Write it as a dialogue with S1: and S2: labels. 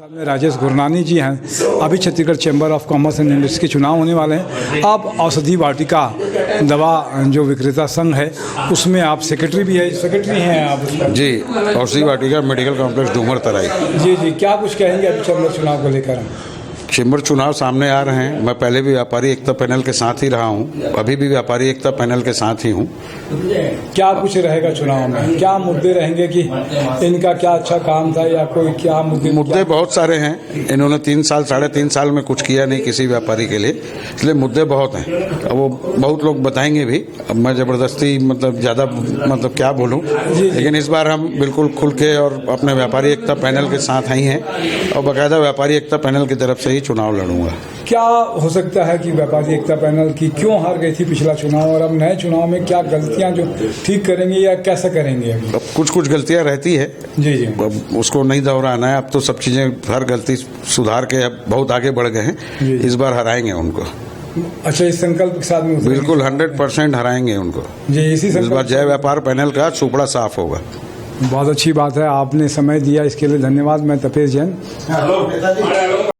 S1: में राजेश गुरनानी जी हैं। अभी Chhattisgarh chamber of commerce and industry के चुनाव होने वाले हैं। आप औषधि वाटिका दवा जो विक्रेता संघ है उसमें आप सेक्रेटरी हैं आप उसमें?
S2: जी, औषधि वाटिका मेडिकल कॉम्प्लेक्स डूमर तराई।
S1: जी, क्या कुछ कहेंगे अभी चैम्बर चुनाव को लेकर?
S2: चैम्बर चुनाव सामने आ रहे हैं। मैं पहले भी व्यापारी एकता पैनल के साथ ही रहा हूं, अभी भी व्यापारी एकता पैनल के साथ ही हूं।
S1: क्या कुछ रहेगा चुनाव में? क्या मुद्दे रहेंगे कि इनका क्या अच्छा काम था या कोई क्या मुद्दे
S2: बहुत सारे हैं। इन्होंने 3 साल 3.5 साल में कुछ किया नहीं किसी व्यापारी के लिए, इसलिए मुद्दे बहुत हैं। अब वो बहुत लोग बताएंगे भी। अब मैं जबरदस्ती ज़्यादा क्या बोलूं, लेकिन इस बार हम बिल्कुल खुल के और अपने व्यापारी एकता पैनल के साथ ही हैं और बाकायदा व्यापारी एकता पैनल की तरफ से ही चुनाव लड़ूंगा।
S1: क्या हो सकता है कि व्यापारी एकता पैनल की क्यों हार गई थी पिछला चुनाव, और अब नए चुनाव में क्या गलतियां जो ठीक करेंगे या कैसे करेंगे?
S2: अब कुछ गलतियां रहती है। जी, अब उसको नहीं दोहराना है। अब तो सब चीजें, हर गलती सुधार के अब बहुत आगे बढ़ गए हैं। इस बार हराएंगे उनको।
S1: अच्छा, इस संकल्प के साथ में
S2: बिल्कुल 100% हराएंगे उनको।
S1: जी, इस
S2: बार जय व्यापार पैनल का सुपड़ा साफ होगा।
S1: बहुत अच्छी बात है। आपने समय दिया इसके लिए धन्यवाद। मैं तपेश जैन।